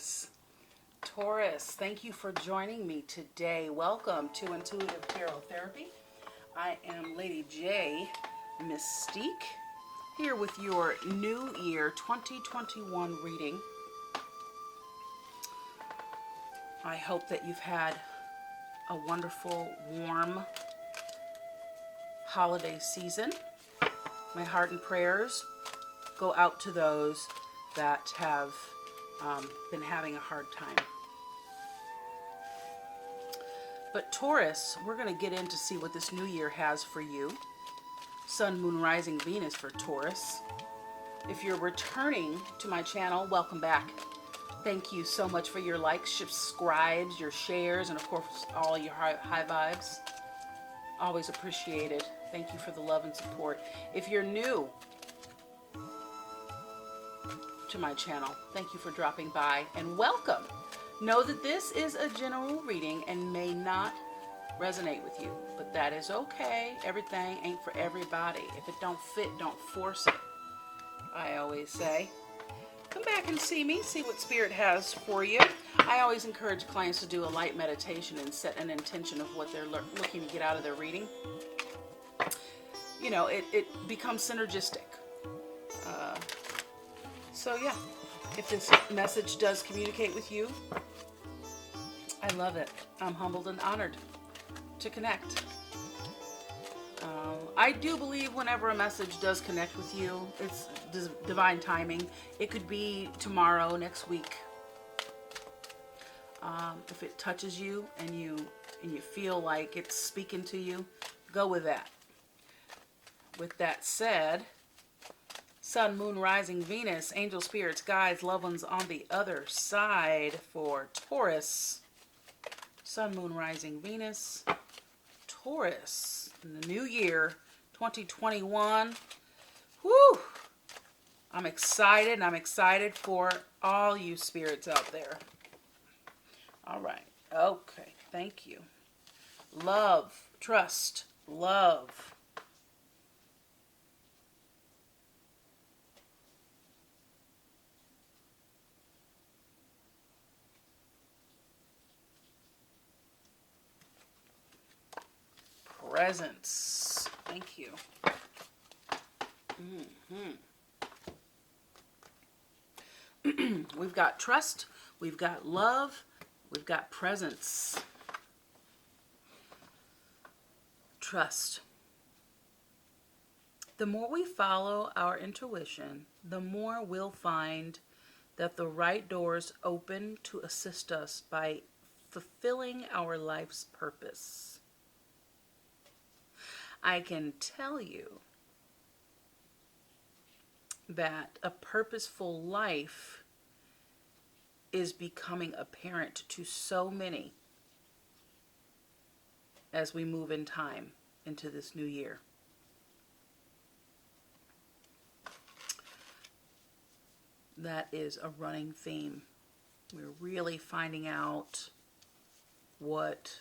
Taurus. Taurus, thank you for joining me today. Welcome to Intuitive Tarot Therapy. I am Lady J Mystique, here with your New Year 2021 reading. I hope that you've had a wonderful, warm holiday season. My heart and prayers go out to those that have been having a hard time. But Taurus, we're going to get in to see what this new year has for you. Sun, Moon, Rising, Venus for Taurus. If you're returning to my channel, welcome back. Thank you so much for your likes, subscribes, your shares, and of course all your high vibes. Always appreciated. Thank you for the love and support. If you're new to my channel, thank you for dropping by and welcome. Know that this is a general reading and may not resonate with you, but that is okay. Everything ain't for everybody. If it don't fit, don't force it. I always say, come back and see me, see what Spirit has for you. I always encourage clients to do a light meditation and set an intention of what they're looking to get out of their reading. You know, it becomes synergistic. So yeah, if this message does communicate with you, I love it. I'm humbled and honored to connect. I do believe whenever a message does connect with you, it's divine timing. It could be tomorrow, next week. If it touches you and you feel like it's speaking to you, go with that. With that said, Sun, Moon, Rising, Venus, angel spirits, guides, loved ones on the other side for Taurus. Sun, Moon, Rising, Venus, Taurus. In the new year, 2021. Woo! I'm excited, and I'm excited for all you spirits out there. All right. Okay. Thank you. Love, trust, love. Presence. Thank you. We've got trust, we've got love, we've got presence. Trust. The more we follow our intuition, the more we'll find that the right doors open to assist us by fulfilling our life's purpose. I can tell you that a purposeful life is becoming apparent to so many as we move in time into this new year. That is a running theme. We're really finding out what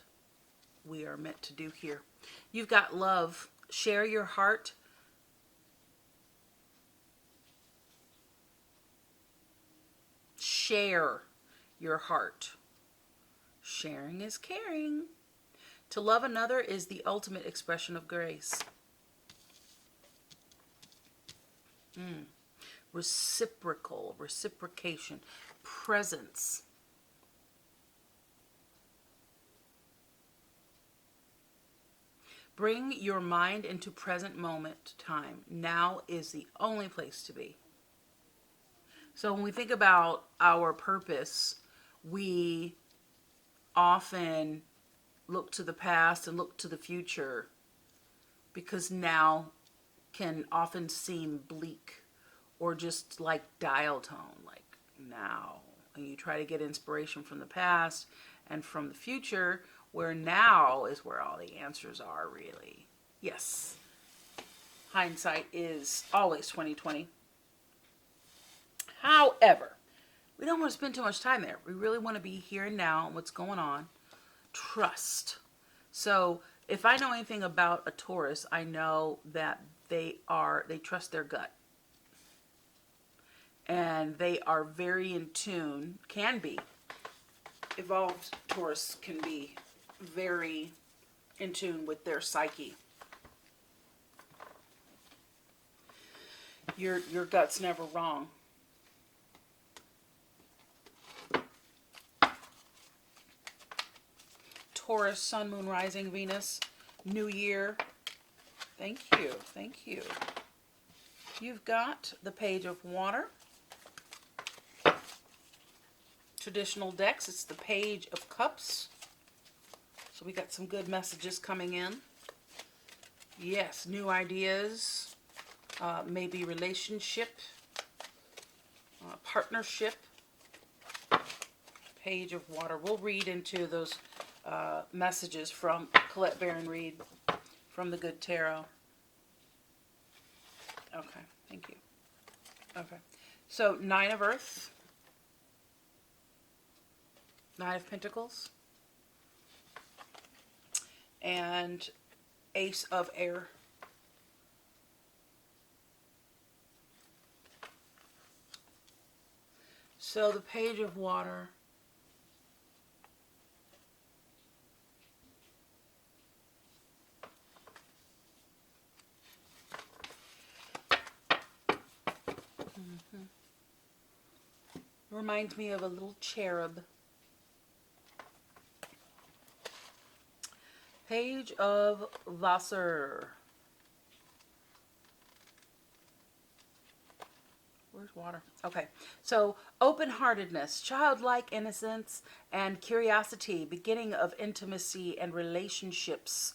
we are meant to do here. You've got love. Share your heart. Share your heart. Sharing is caring. To love another is the ultimate expression of grace. Reciprocal, reciprocation, presence. Bring your mind into present moment time. Now is the only place to be. So when we think about our purpose, we often look to the past and look to the future because now can often seem bleak or just like dial tone, like now. And you try to get inspiration from the past and from the future, where now is where all the answers are, really. Yes, hindsight is always 20/20. However, we don't want to spend too much time there. We really want to be here and now and what's going on. Trust. So if I know anything about a Taurus, I know that they trust their gut. and they are very in tune, can be. Evolved Taurus can be very in tune with their psyche. Your gut's never wrong. Taurus, Sun, Moon, Rising, Venus, New Year. Thank you, thank you. You've got the Page of Water. Traditional decks, it's the Page of Cups. So we got some good messages coming in. Yes, new ideas, maybe relationship, partnership. Page of Water. We'll read into those messages from Colette Baron Reed from the Good Tarot. Okay, thank you. Okay, so 9 of Earth, 9 of Pentacles, and Ace of Air. So the Page of Water. Reminds me of a little cherub. Page of Wasser. Where's water? Okay. So, open-heartedness, childlike innocence, and curiosity, beginning of intimacy and relationships.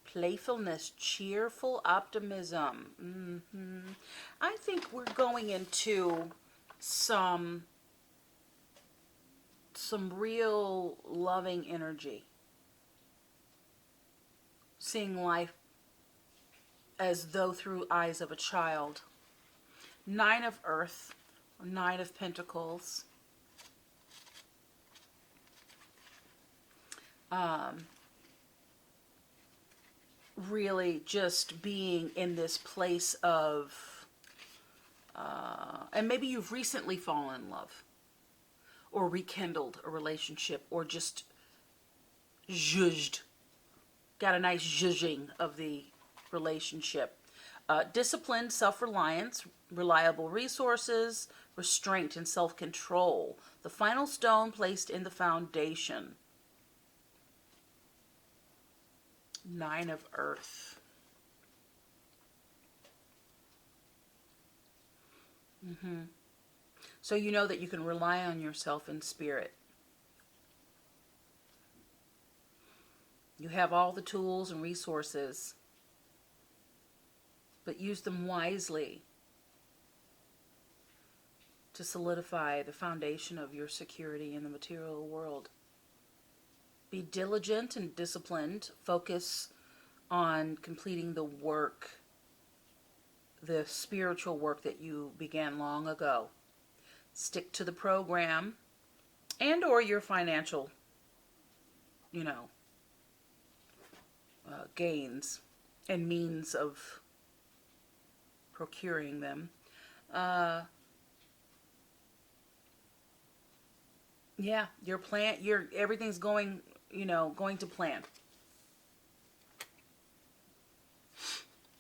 Playfulness, cheerful optimism. I think we're going into some real loving energy. Seeing life as though through eyes of a child. 9 of Earth, 9 of Pentacles. Really just being in this place of, and maybe you've recently fallen in love, or rekindled a relationship, or just zhuzhed, got a nice zhuzhing of the relationship. Discipline, self-reliance, reliable resources, restraint, and self-control. The final stone placed in the foundation. 9 of Earth. So you know that you can rely on yourself in spirit. You have all the tools and resources, but use them wisely to solidify the foundation of your security in the material world. Be diligent and disciplined. Focus on completing the work, the spiritual work that you began long ago. Stick to the program and or your financial, gains and means of procuring them. Yeah, your plan, everything's going, going to plan.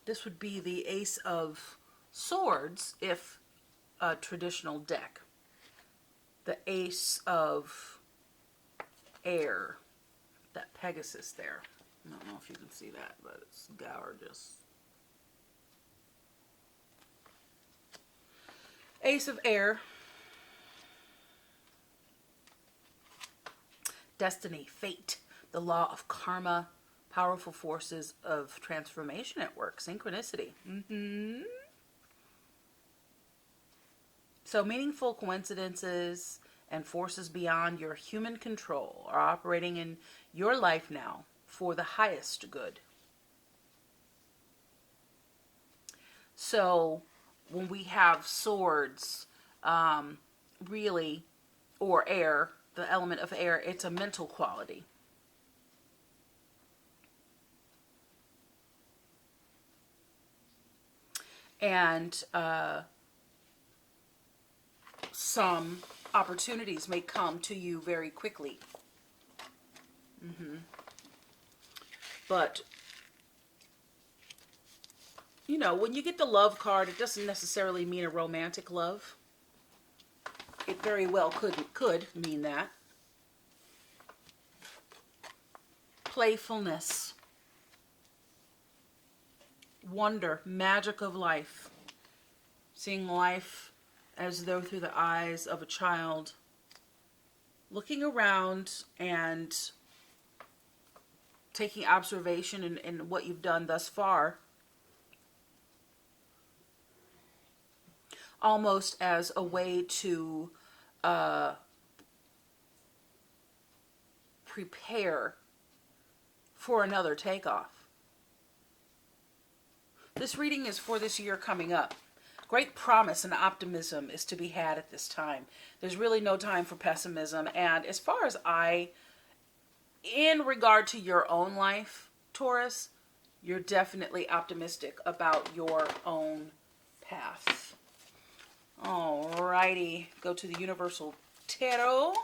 This would be the Ace of Swords if a traditional deck. The Ace of Air, that Pegasus there. I don't know if you can see that, but it's gorgeous. Ace of Air. Destiny, fate, the law of karma, powerful forces of transformation at work, synchronicity. So meaningful coincidences and forces beyond your human control are operating in your life now for the highest good. So when we have swords, really, or air, the element of air, it's a mental quality. And some opportunities may come to you very quickly. But, you know, when you get the love card, it doesn't necessarily mean a romantic love. It very well could mean that. Playfulness. Wonder. Magic of life. Seeing life as though through the eyes of a child. Looking around and taking observation in what you've done thus far. Almost as a way to prepare for another takeoff. This reading is for this year coming up. Great promise and optimism is to be had at this time. There's really no time for pessimism. And as far as in regard to your own life, Taurus, you're definitely optimistic about your own path. Alrighty, go to the Universal Tarot.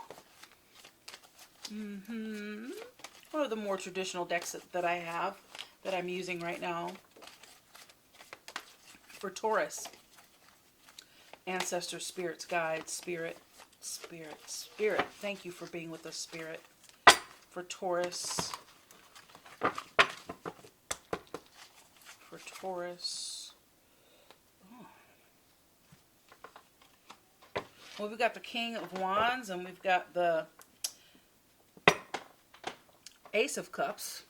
One of the more traditional decks that I have, that I'm using right now. For Taurus. Ancestors, spirits, guides, spirit. Thank you for being with us, spirit. For Taurus. Well, we've got the King of Wands and we've got the Ace of Cups.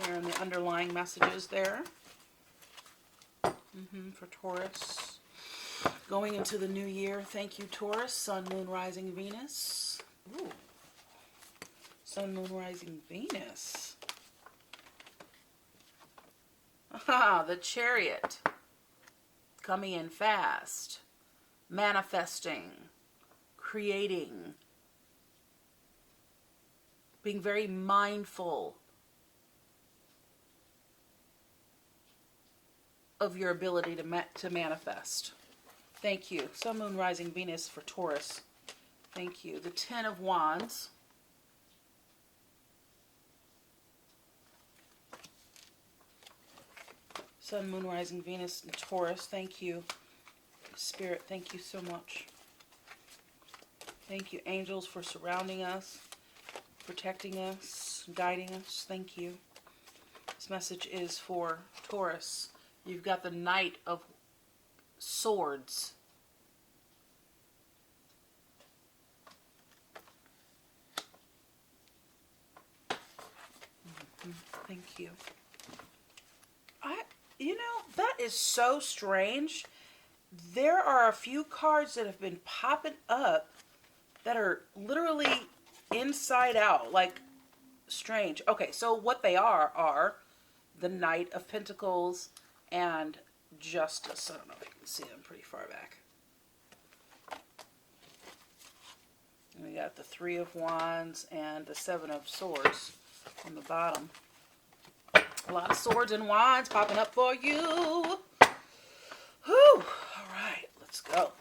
Here in the underlying messages there. For Taurus. Going into the new year. Thank you, Taurus. Sun, Moon, Rising, Venus. Ooh. Sun, Moon, Rising, Venus. The Chariot. Coming in fast. Manifesting. Creating. Being very mindful of your ability to manifest. Thank you. Sun, Moon, Rising, Venus for Taurus. Thank you. The Ten of Wands. Sun, Moon, Rising, Venus, and Taurus. Thank you. Spirit, thank you so much. Thank you, angels, for surrounding us, protecting us, guiding us. Thank you. This message is for Taurus. You've got the Knight of Swords. Thank you. You know, that is so strange. There are a few cards that have been popping up that are literally inside out, like strange. Okay, so what they are the Knight of Pentacles and Justice. I don't know if you can see them pretty far back. And we got the Three of Wands and the Seven of Swords on the bottom. A lot of swords and wands popping up for you. Whew. All right, let's go.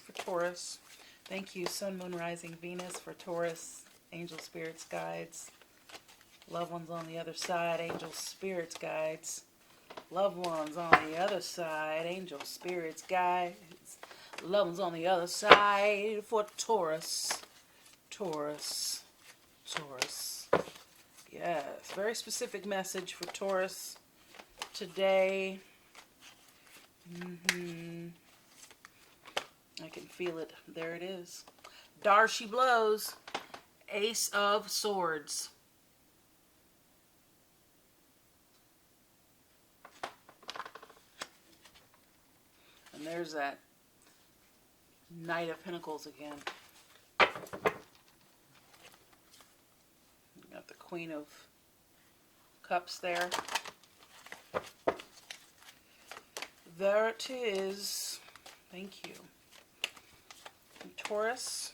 For Taurus. Thank you, Sun, Moon, Rising, Venus for Taurus. Angel, spirits, guides. Loved ones on the other side. Angel, spirits, guides. Loved ones on the other side. Angel, spirits, guides. Loved ones on the other side for Taurus. Taurus. Yes, very specific message for Taurus today. I can feel it. There it is. Dar she blows. Ace of Swords. And there's that Knight of Pentacles again. Got the Queen of Cups there. There it is. Thank you. And Taurus.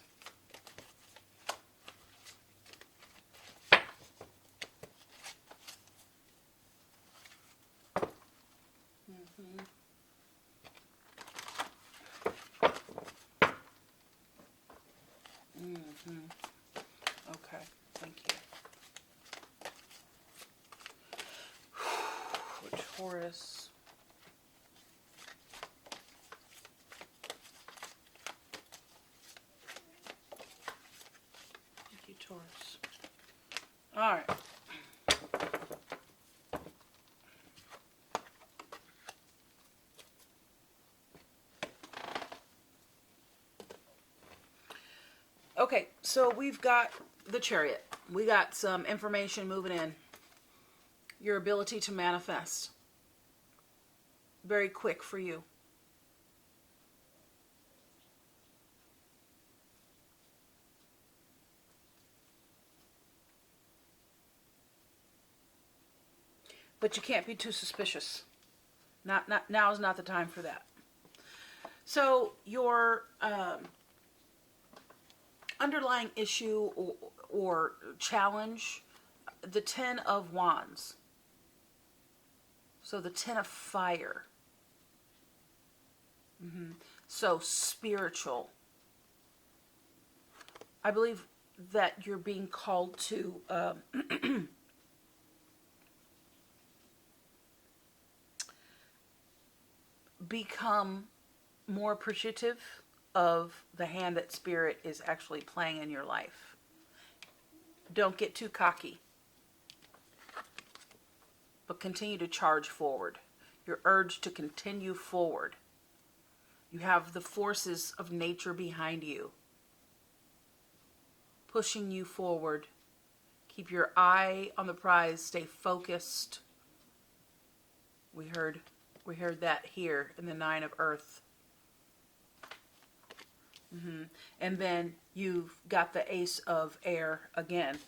Okay, thank you. Taurus. Thank you, Taurus. All right. Okay, so we've got the Chariot. We got some information moving in. Your ability to manifest. Very quick for you. But you can't be too suspicious. Not now is not the time for that. So your underlying issue or challenge, the Ten of Wands. So the Ten of Fire. So spiritual. I believe that you're being called to become more appreciative of the hand that Spirit is actually playing in your life. Don't get too cocky, but continue to charge forward. Your urge to continue forward. You have the forces of nature behind you, pushing you forward. Keep your eye on the prize. Stay focused. We heard that here in the Nine of Earth. And then you've got the Ace of Air again,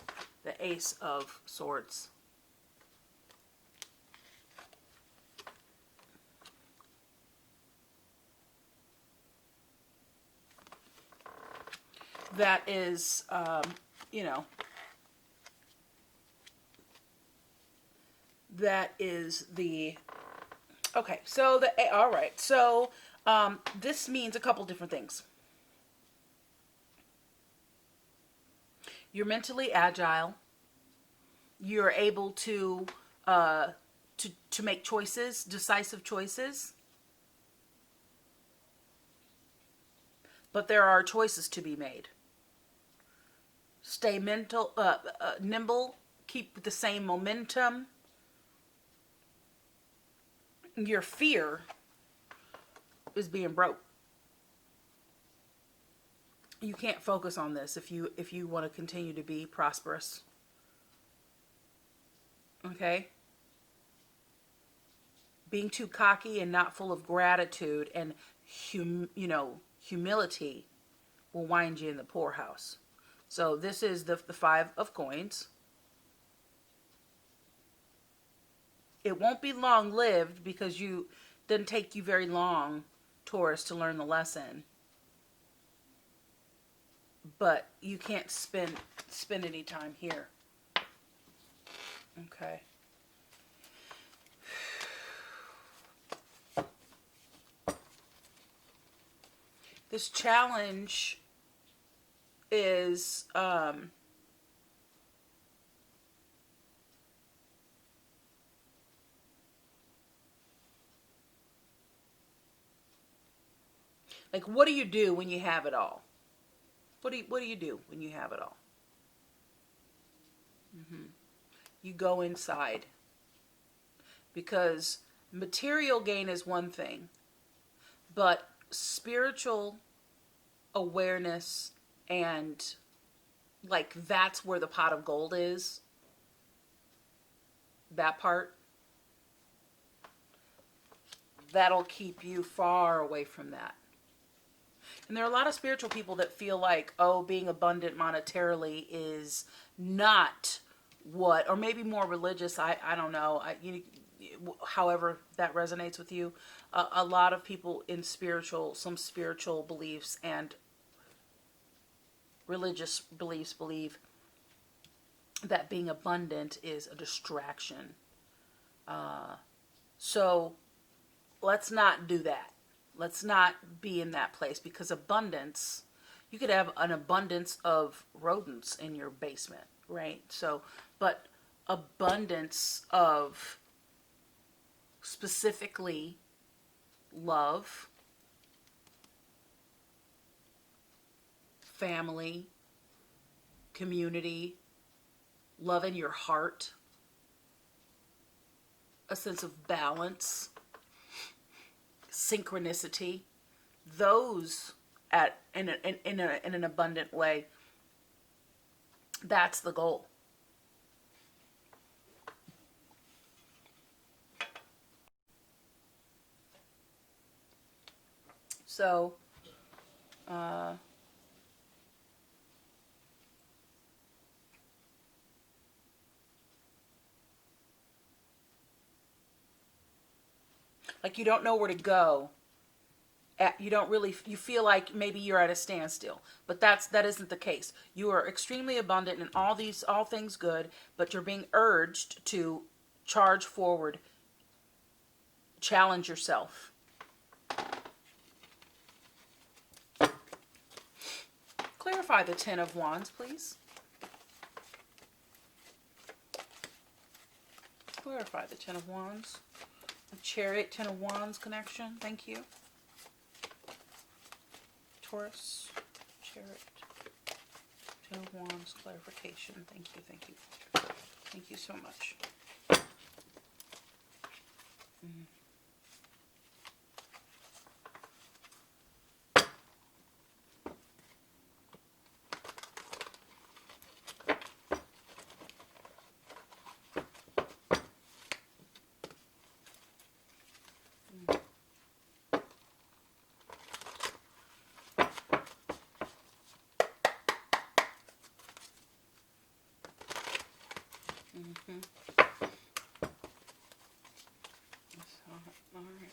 the Ace of Swords. That is, that is the, okay, so all right, so this means a couple different things. You're mentally agile. You're able to make choices, decisive choices. But there are choices to be made. Stay nimble. Keep the same momentum. Your fear is being broke. You can't focus on this if you want to continue to be prosperous. Okay? Being too cocky and not full of gratitude and humility will wind you in the poorhouse. So this is the Five of Coins. It won't be long lived because it didn't take you very long, Taurus, to learn the lesson. But you can't spend any time here. Okay. This challenge is like, what do you do when you have it all? What do you do when you have it all? You go inside. Because material gain is one thing, but spiritual awareness and like that's where the pot of gold is. That part. That'll keep you far away from that. And there are a lot of spiritual people that feel like, oh, being abundant monetarily is not what, or maybe more religious. I don't know. However that resonates with you. A lot of people in some spiritual beliefs and religious beliefs believe that being abundant is a distraction. So let's not do that. Let's not be in that place, because abundance, You could have an abundance of rodents in your basement, right? So, but abundance of specifically love, family, community, love in your heart, a sense of balance, synchronicity, those in an abundant way. That's the goal. So, like you don't know where to go. You don't really, you feel like maybe you're at a standstill, but that isn't the case. You are extremely abundant in all things good, but you're being urged to charge forward, challenge yourself. Clarify the Ten of Wands, please. Clarify the Ten of Wands. The Chariot, Ten of Wands connection. Thank you. Taurus, Chariot, Ten of Wands, clarification. Thank you, thank you. Thank you so much. All right.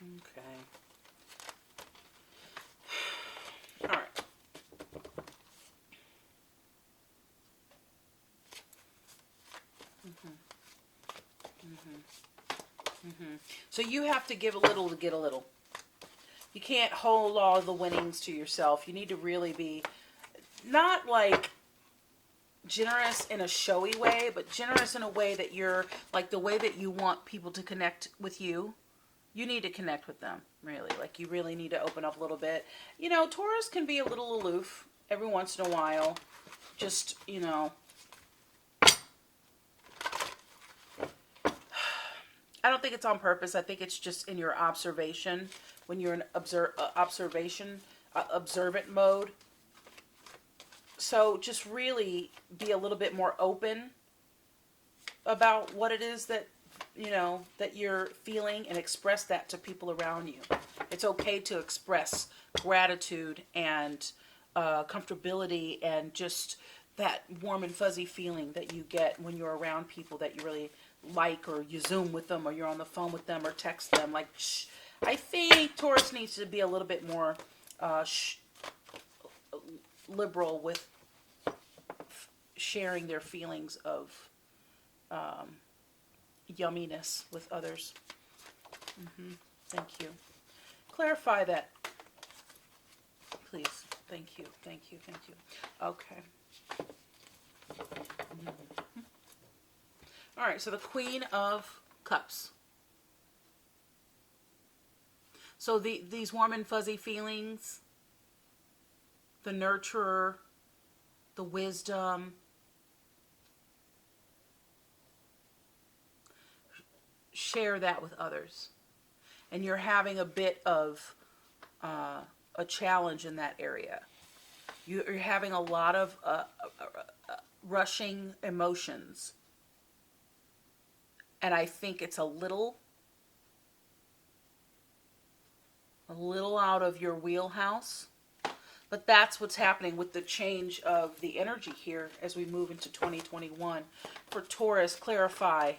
Okay. All right. So you have to give a little to get a little. You can't hold all the winnings to yourself. You need to really be not like generous in a showy way, but generous in a way that you're like the way that you want people to connect with you. You need to connect with them, really. Like you really need to open up a little bit. You know, Taurus can be a little aloof every once in a while. Just, you know, I don't think it's on purpose. I think it's just in your observation. When you're in observant mode. So just really be a little bit more open about what it is that, you know, that you're feeling, and express that to people around you. It's okay to express gratitude and comfortability and just that warm and fuzzy feeling that you get when you're around people that you really like, or you Zoom with them, or you're on the phone with them, or text them. Like, shh. I think Taurus needs to be a little bit more liberal with sharing their feelings of yumminess with others. Thank you. Clarify that, please. Thank you. Thank you. Thank you. Okay. All right. So the Queen of Cups. So these warm and fuzzy feelings, the nurturer, the wisdom, share that with others. And you're having a bit of a challenge in that area. You're having a lot of rushing emotions. And I think it's a little out of your wheelhouse. But that's what's happening with the change of the energy here as we move into 2021. For Taurus, clarify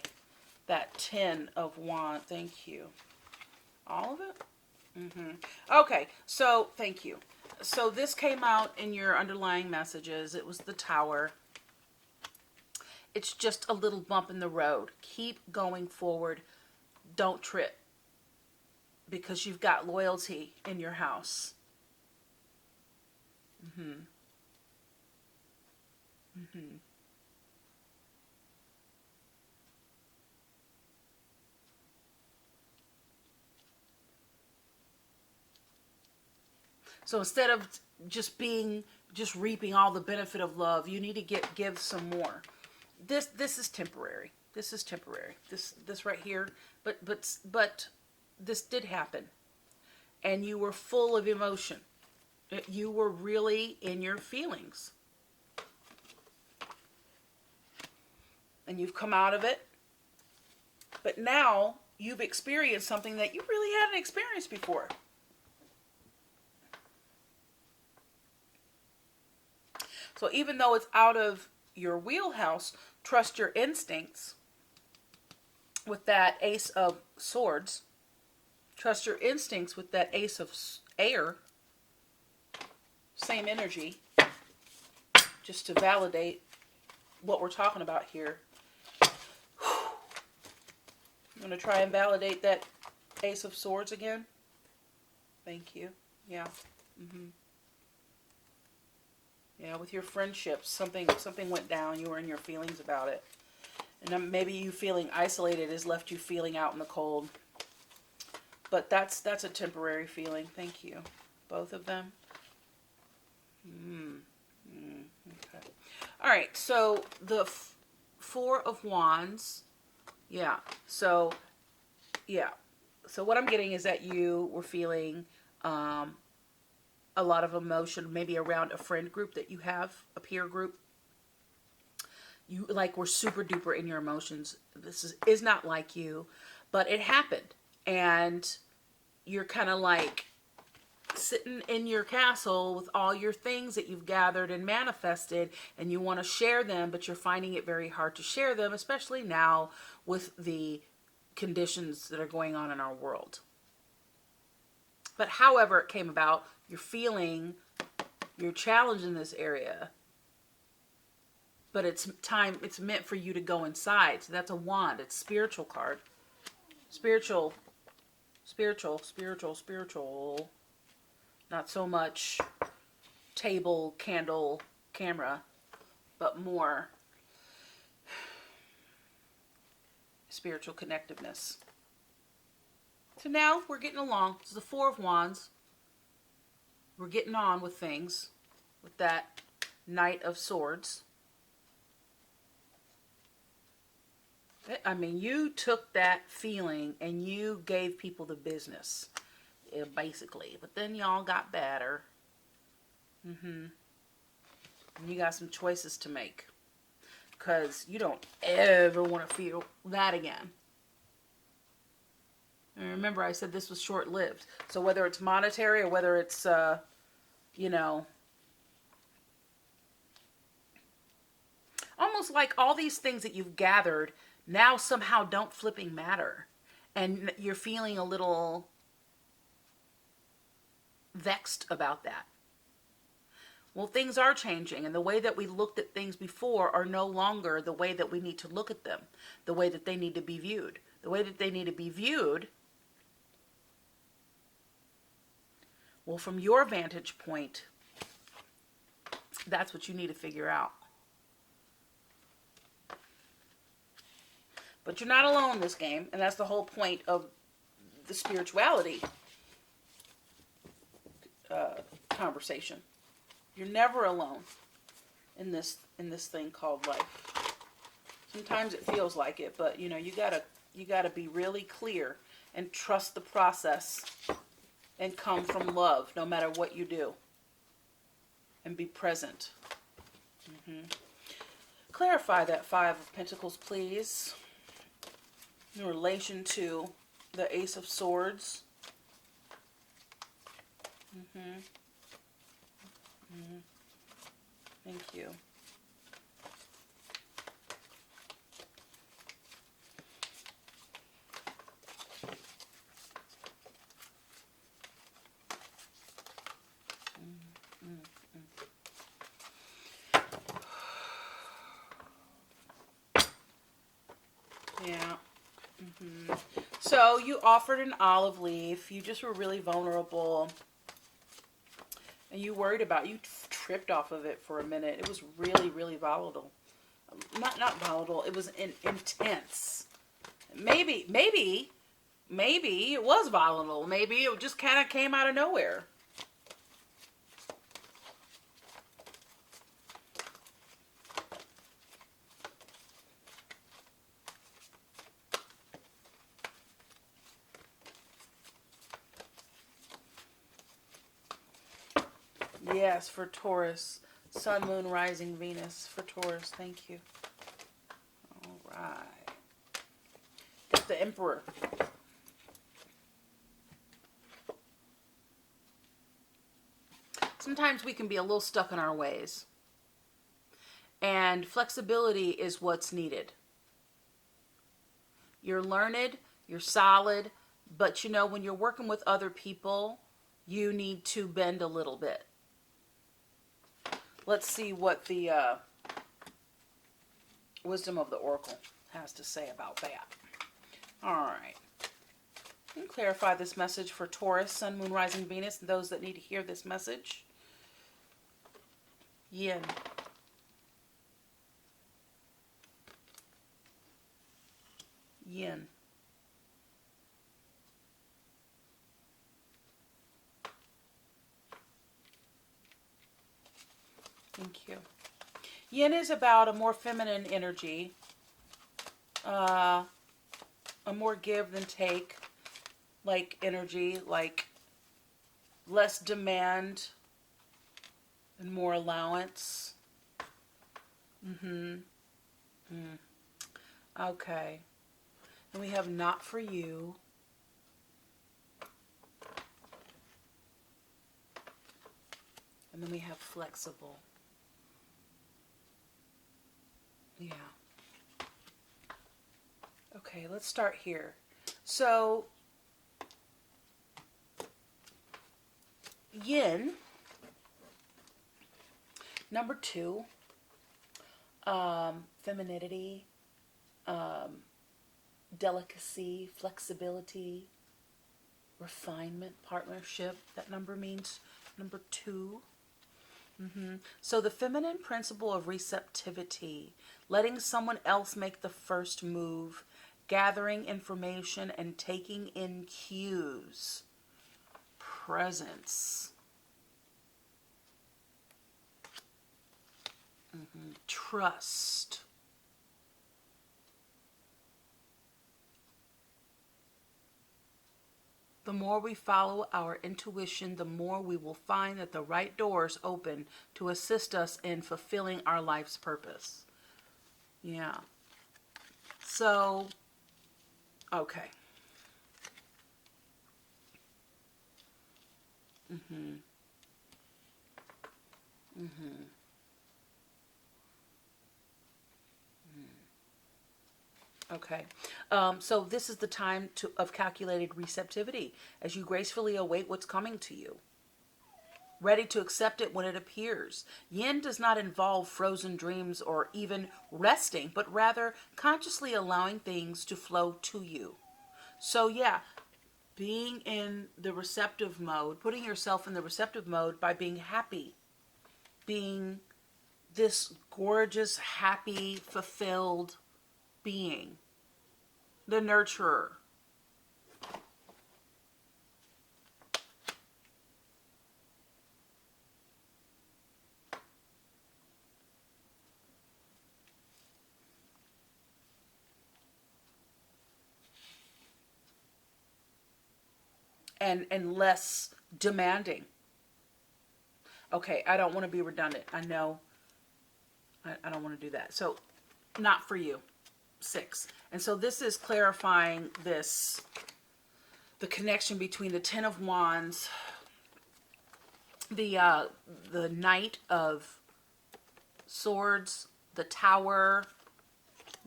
that 10 of Wands. Thank you. All of it? Okay, so thank you. So this came out in your underlying messages. It was the Tower. It's just a little bump in the road. Keep going forward. don't trip, because you've got loyalty in your house. Mm-hmm. Mm-hmm. So instead of just reaping all the benefit of love, you need to give some more. This is temporary. This is temporary. This right here, but this did happen, and you were full of emotion. You were really in your feelings, and you've come out of it. But now you've experienced something that you really hadn't experienced before. So even though it's out of your wheelhouse, trust your instincts with that Ace of Swords. Trust your instincts with that Ace of Air. Same energy. Just to validate what we're talking about here. I'm going to try and validate that Ace of Swords again. Thank you. Yeah. Mm-hmm. Yeah, with your friendships, something went down. You were in your feelings about it. And then maybe you feeling isolated has left you feeling out in the cold. But that's a temporary feeling. Thank you. Both of them. Okay. All right, so the Four of Wands. Yeah, so what I'm getting is that you were feeling a lot of emotion, maybe around a friend group that you have, a peer group. You were super duper in your emotions. This is not like you, but it happened, and you're kind of sitting in your castle with all your things that you've gathered and manifested, and you want to share them, but you're finding it very hard to share them, especially now with the conditions that are going on in our world. But however it came about, you're feeling you're challenged in this area, but it's meant for you to go inside. So that's a wand. It's spiritual card. Spiritual. Not so much table, candle, camera, but more spiritual connectiveness. So now we're getting along. This is the Four of Wands. We're getting on with things with that Knight of Swords. I mean, you took that feeling and you gave people the business, basically. But then y'all got better. And you got some choices to make, because you don't ever want to feel that again. And remember, I said this was short-lived. So whether it's monetary or whether it's, almost like all these things that you've gathered now somehow don't flipping matter. And you're feeling a little vexed about that. Well, things are changing, and the way that we looked at things before are no longer the way that we need to look at them, the way that they need to be viewed. The way that they need to be viewed, well, from your vantage point, that's what you need to figure out. But you're not alone in this game, and that's the whole point of the spirituality conversation. You're never alone in this thing called life. Sometimes it feels like it, but you gotta be really clear and trust the process and come from love no matter what you do, and be present. Clarify that Five of Pentacles, please, in relation to the Ace of Swords. Thank you. Yeah. So you offered an olive leaf. You just were really vulnerable. And you worried about, you tripped off of it for a minute. It was really, really volatile. Not volatile. It was intense. Maybe it was volatile. Maybe it just kind of came out of nowhere. Yes, for Taurus. Sun, Moon, Rising, Venus for Taurus. Thank you. All right. Get the Emperor. Sometimes we can be a little stuck in our ways. And flexibility is what's needed. You're learned, you're solid, but you know, when you're working with other people, you need to bend a little bit. Let's see what the wisdom of the Oracle has to say about that. All right. And clarify this message for Taurus, Sun, Moon, Rising, Venus, and those that need to hear this message. Yin. Yin. Thank you. Yin is about a more feminine energy, a more give than take, like energy, like less demand and more allowance. Okay. And we have not for you. And then we have flexible. Yeah. Okay, let's start here. So, yin, number 2, femininity, delicacy, flexibility, refinement, partnership. That number means number 2. So the feminine principle of receptivity, letting someone else make the first move, gathering information and taking in cues, presence, trust. The more we follow our intuition, the more we will find that the right doors open to assist us in fulfilling our life's purpose. Yeah. So, okay. Okay. So this is the time of calculated receptivity as you gracefully await what's coming to you. Ready to accept it when it appears. Yin does not involve frozen dreams or even resting, but rather consciously allowing things to flow to you. So yeah, being in the receptive mode, putting yourself in the receptive mode by being happy, being this gorgeous, happy, fulfilled being, the nurturer. And less demanding. Okay, I don't want to be redundant. I know I don't want to do that. So, not for you. 6. And so this is clarifying the connection between the Ten of Wands, the Knight of Swords, the Tower.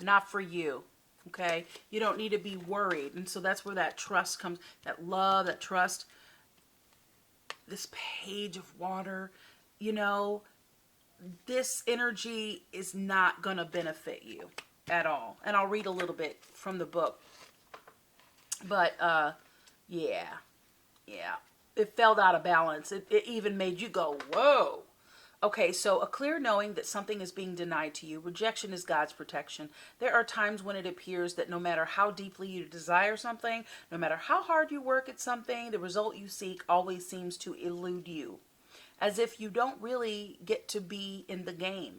Not for you. Okay? You don't need to be worried. And so that's where that trust comes, that love, that trust. This Page of Water, you know, this energy is not going to benefit you at all. And I'll read a little bit from the book. But, yeah. Yeah. It felt out of balance. It even made you go, whoa. Okay, so a clear knowing that something is being denied to you. Rejection is God's protection. There are times when it appears that no matter how deeply you desire something, no matter how hard you work at something, the result you seek always seems to elude you, as if you don't really get to be in the game.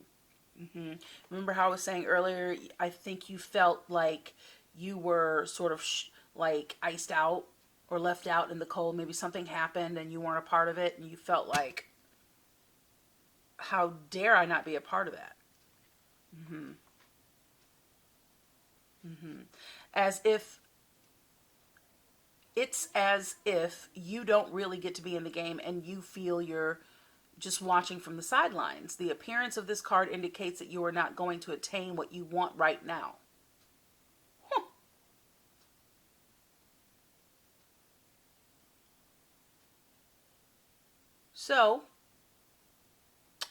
Remember how I was saying earlier, I think you felt like you were sort of like iced out or left out in the cold. Maybe something happened and you weren't a part of it, and you felt like, how dare I not be a part of that? As if as if you don't really get to be in the game and you feel you're just watching from the sidelines. The appearance of this card indicates that you are not going to attain what you want right now. So,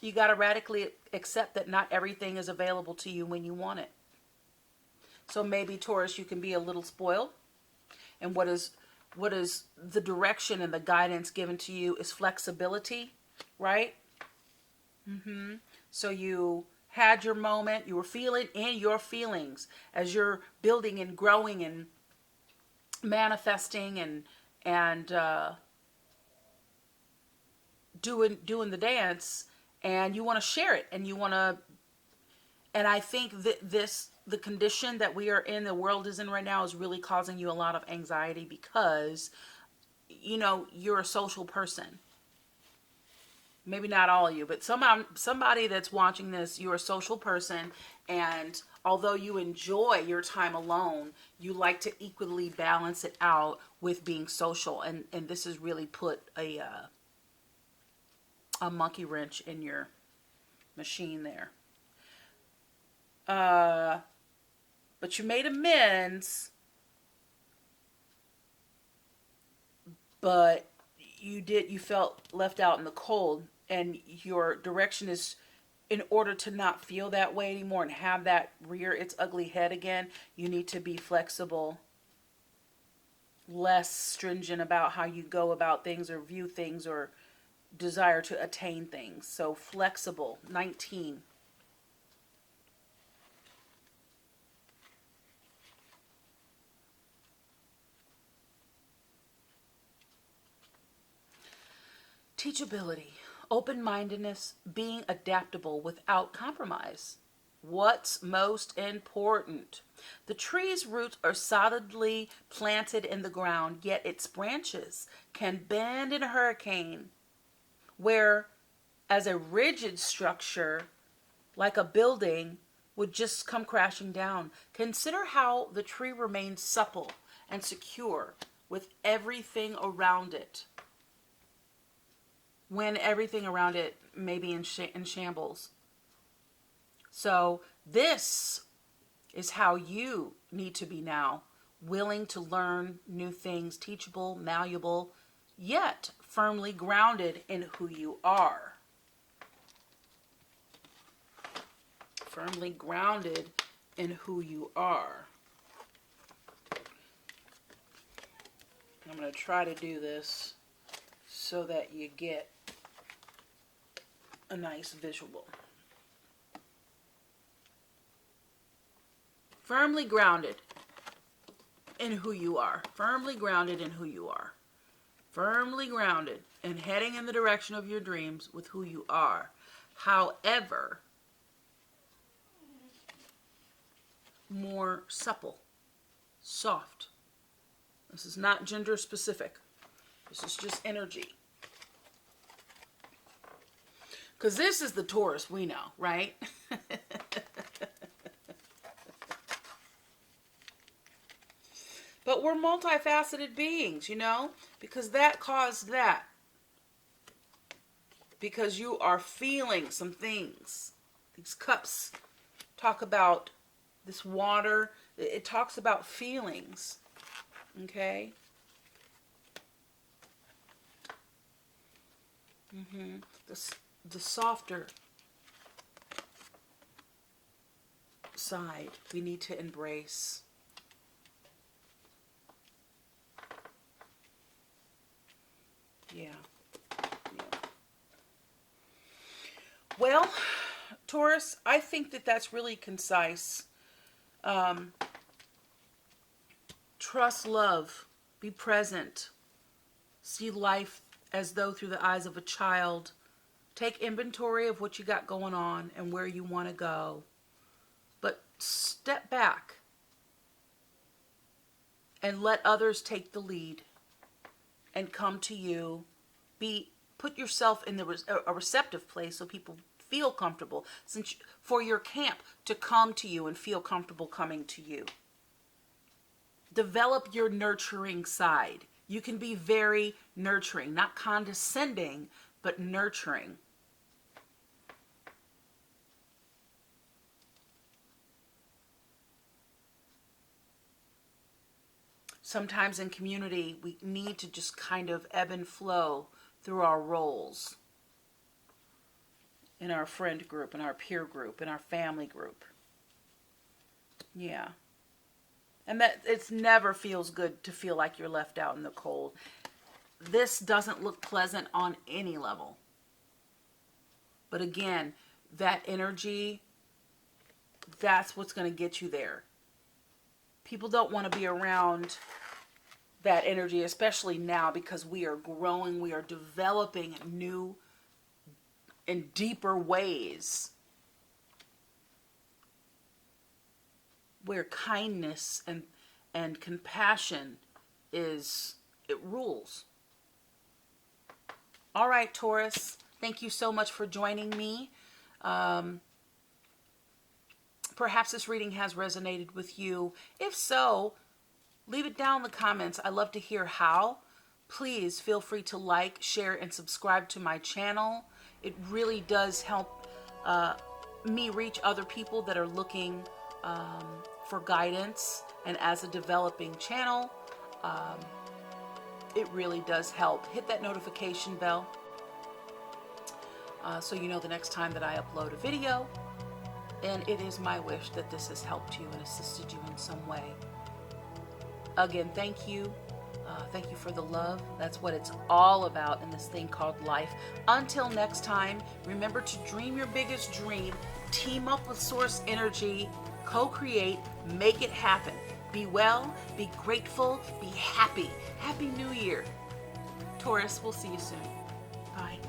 you got to radically accept that not everything is available to you when you want it. So maybe, Taurus, you can be a little spoiled. And what is the direction and the guidance given to you is flexibility, right? So you had your moment, you were feeling in your feelings as you're building and growing and manifesting and doing the dance, and you want to share it, and you want to. And I think that the condition that we are in, the world is in right now, is really causing you a lot of anxiety because, you're a social person. Maybe not all of you, but somebody that's watching this, you're a social person, and although you enjoy your time alone, you like to equally balance it out with being social, and this has really put a monkey wrench in your machine there. But you made amends, but you felt left out in the cold, and your direction is, in order to not feel that way anymore and have that rear its ugly head again, you need to be flexible, less stringent about how you go about things or view things or desire to attain things. So flexible. 19. Teachability, open-mindedness, being adaptable without compromise. What's most important? The tree's roots are solidly planted in the ground, yet its branches can bend in a hurricane, where as a rigid structure, like a building, would just come crashing down. Consider how the tree remains supple and secure with everything around it, when everything around it may be in shambles. So this is how you need to be now, willing to learn new things, teachable, malleable, yet firmly grounded in who you are. Firmly grounded in who you are. I'm going to try to do this so that you get a nice visual. Firmly grounded in who you are. Firmly grounded in who you are. Firmly grounded and heading in the direction of your dreams with who you are. However, more supple, soft. This is not gender specific. This is just energy. Because this is the Taurus we know, right? But we're multifaceted beings, because that caused that. Because you are feeling some things. These cups talk about this water. It talks about feelings. Okay? The softer side we need to embrace. Yeah. Well, Taurus, I think that that's really concise. Trust love. Be present. See life as though through the eyes of a child. Take inventory of what you got going on and where you want to go. But step back and let others take the lead and come to you. Put yourself in a receptive place so people feel comfortable for your camp to come to you and feel comfortable coming to you. Develop your nurturing side. You can be very nurturing, not condescending, but nurturing. Sometimes in community, we need to just kind of ebb and flow through our roles in our friend group, in our peer group, in our family group. Yeah. And that it never feels good to feel like you're left out in the cold. This doesn't look pleasant on any level. But again, that energy, that's what's going to get you there. People don't want to be around that energy, especially now, because we are growing, we are developing new and deeper ways where kindness and compassion it rules. All right, Taurus, thank you so much for joining me. Perhaps this reading has resonated with you. If so, leave it down in the comments. I love to hear how. Please feel free to like, share, and subscribe to my channel. It really does help me reach other people that are looking for guidance. And as a developing channel, it really does help. Hit that notification bell so you know the next time that I upload a video. And it is my wish that this has helped you and assisted you in some way. Again, thank you. Thank you for the love. That's what it's all about in this thing called life. Until next time, remember to dream your biggest dream. Team up with source energy. Co-create. Make it happen. Be well. Be grateful. Be happy. Happy New Year. Taurus, we'll see you soon. Bye.